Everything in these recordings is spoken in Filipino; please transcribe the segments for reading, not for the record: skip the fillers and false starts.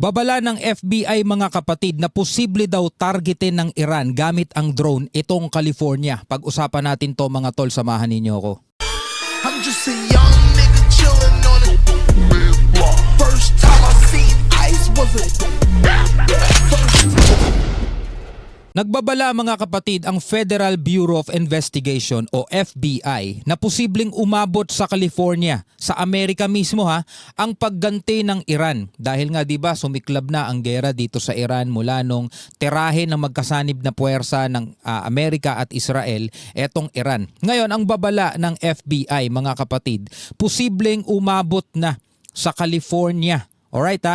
Babala ng FBI mga kapatid na posible daw targetin ng Iran gamit ang drone itong California. Pag-usapan natin to mga tol, samahan ninyo ako. I'm just a young nigga chillin' on it. First time I seen ice was a Nagbabala mga kapatid ang Federal Bureau of Investigation o FBI na posibleng umabot sa California, sa Amerika mismo ang pagganti ng Iran. Dahil nga 'di ba sumiklab na ang gera dito sa Iran mula nung tirahin ng magkasanib na puwersa ng Amerika at Israel, etong Iran. Ngayon ang babala ng FBI mga kapatid, posibleng umabot na sa California. Alright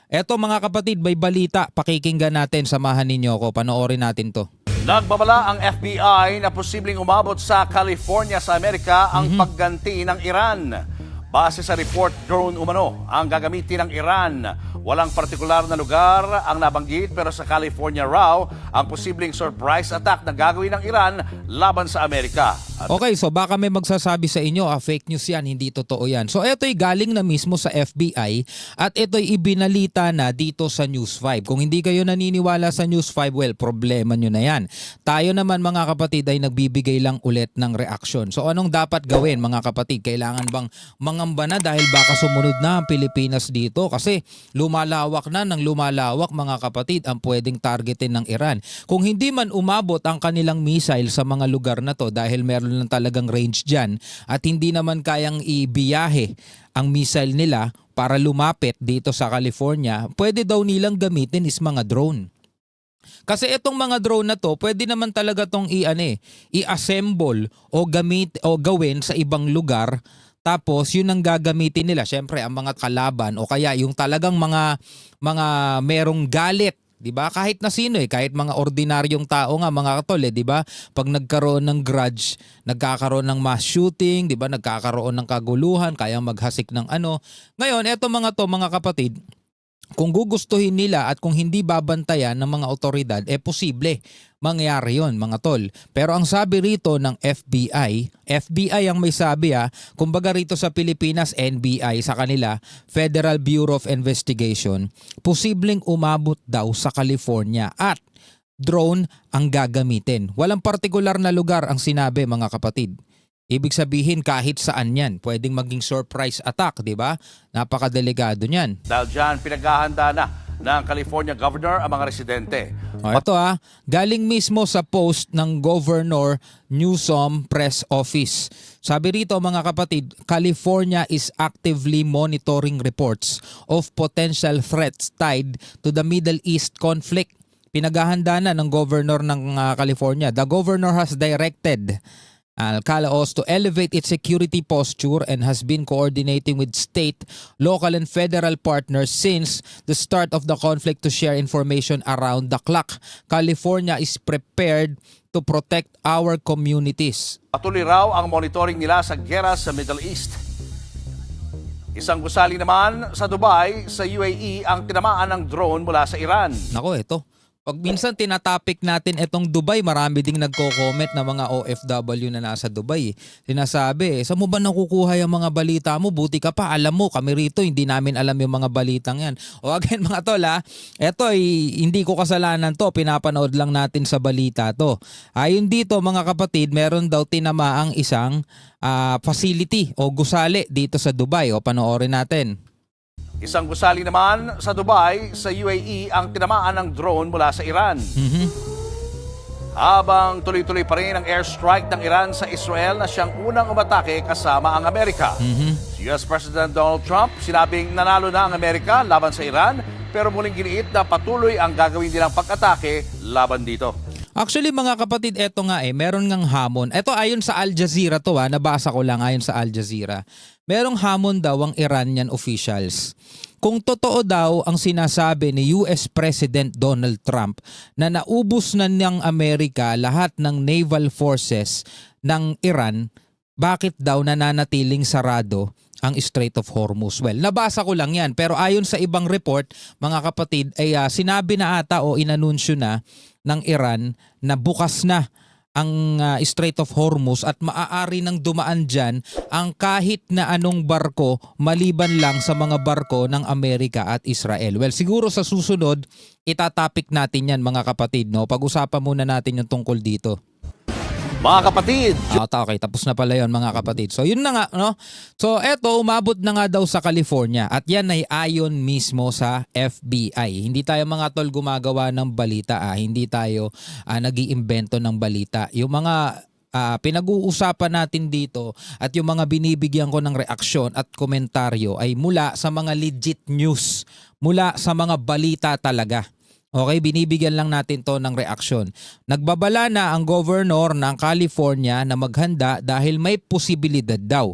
Eto mga kapatid, may balita, pakikinggan natin, samahan ninyo ako, panoorin natin to. Nagbabala ang FBI na posibleng umabot sa California sa Amerika ang pagganti ng Iran. Base sa report, drone umano ang gagamitin ng Iran. Walang partikular na lugar ang nabanggit pero sa California raw ang posibleng surprise attack na gagawin ng Iran laban sa Amerika. Okay, so baka may magsasabi sa inyo, fake news yan, hindi totoo yan. So ito'y galing na mismo sa FBI at ito'y ibinalita na dito sa News 5. Kung hindi kayo naniniwala sa News 5, well, problema nyo na yan. Tayo naman mga kapatid ay nagbibigay lang ulit ng reaksyon. So anong dapat gawin mga kapatid? Kailangan bang mangamba na dahil baka sumunod na ang Pilipinas dito? Kasi lumalawak na ng lumalawak mga kapatid ang pwedeng targetin ng Iran. Kung hindi man umabot ang kanilang missile sa mga lugar na to dahil meron lang talagang range dyan at hindi naman kayang ibiyahe ang missile nila para lumapit dito sa California, pwede daw nilang gamitin is mga drone. Kasi itong mga drone na to, pwede naman talaga tong i-assemble o gawin sa ibang lugar. Tapos yun ang gagamitin nila. Syempre ang mga kalaban o kaya yung talagang mga merong galit. 'Di ba? Kahit na sino kahit mga ordinaryong tao nga mga katol, 'di ba? Pag nagkaroon ng grudge, nagkakaroon ng mass shooting, 'di ba? Nagkakaroon ng kaguluhan, kaya maghasik ng ano. Ngayon, eto mga kapatid, kung gugustuhin nila at kung hindi babantayan ng mga otoridad, posible mangyari yon mga tol. Pero ang sabi rito ng FBI ang may sabi kumbaga rito sa Pilipinas, NBI sa kanila, Federal Bureau of Investigation, posibleng umabot daw sa California at drone ang gagamitin. Walang partikular na lugar ang sinabi mga kapatid. Ibig sabihin kahit saan yan, pwedeng maging surprise attack, di ba? Napakadelikado niyan. Dahil dyan, pinaghahanda na ng California Governor ang mga residente. Ito galing mismo sa post ng Governor Newsom Press Office. Sabi rito mga kapatid, California is actively monitoring reports of potential threats tied to the Middle East conflict. Pinaghahanda na ng Governor ng California. The Governor has directed Calaos to elevate its security posture and has been coordinating with state, local and federal partners since the start of the conflict to share information around the clock. California is prepared to protect our communities. Patuloy raw ang monitoring nila sa gera sa Middle East. Isang gusali naman sa Dubai, sa UAE ang tinamaan ng drone mula sa Iran. Nako, ito. Pag minsan tinatopic natin itong Dubai, marami ding nagko-comment na mga OFW na nasa Dubai. Sinasabi, saan mo ba nakukuha yung mga balita mo? Buti ka pa, alam mo, kami rito, hindi namin alam yung mga balitang yan. O again mga tol ito hindi ko kasalanan to, pinapanood lang natin sa balita to. Ayon dito mga kapatid, meron daw tinamaang isang facility o gusali dito sa Dubai. O panoorin natin. Isang gusali naman sa Dubai, sa UAE ang tinamaan ng drone mula sa Iran. Habang tuloy-tuloy pa rin ang airstrike ng Iran sa Israel na siyang unang umatake kasama ang Amerika. Si US President Donald Trump sinabing nanalo na ang Amerika laban sa Iran pero muling giniit na patuloy ang gagawin nilang pag-atake laban dito. Actually mga kapatid, eto nga meron ngang hamon. Eto ayon sa Al Jazeera to nabasa ko lang ayon sa Al Jazeera. Merong hamon daw ang Iranian officials. Kung totoo daw ang sinasabi ni US President Donald Trump na naubos na ng Amerika lahat ng naval forces ng Iran, bakit daw nananatiling sarado ang Strait of Hormuz? Well, nabasa ko lang yan. Pero ayon sa ibang report, mga kapatid, ay sinabi na ata o inanunsyo na ng Iran na bukas na ang Strait of Hormuz at maaari nang dumaan dyan ang kahit na anong barko maliban lang sa mga barko ng Amerika at Israel. Well, siguro sa susunod, itatapik natin yan mga kapatid. No? Pag-usapan muna natin yung tungkol dito. Mga kapatid, Okay, tapos na pala yun mga kapatid. So yun na nga, no? So eto, umabot na nga daw sa California at yan ay ayon mismo sa FBI. Hindi tayo mga tol gumagawa ng balita, hindi tayo nag-iimbento ng balita. Yung mga pinag-uusapan natin dito at yung mga binibigyan ko ng reaksyon at komentaryo ay mula sa mga legit news, mula sa mga balita talaga. Okay, binibigyan lang natin to ng reaksyon. Nagbabala na ang governor ng California na maghanda dahil may posibilidad daw.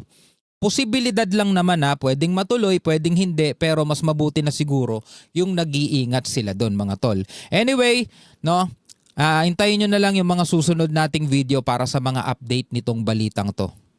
Posibilidad lang naman pwedeng matuloy, pwedeng hindi, pero mas mabuti na siguro yung nag-iingat sila doon mga tol. Anyway, no, hintayin nyo na lang yung mga susunod nating video para sa mga update nitong balitang to.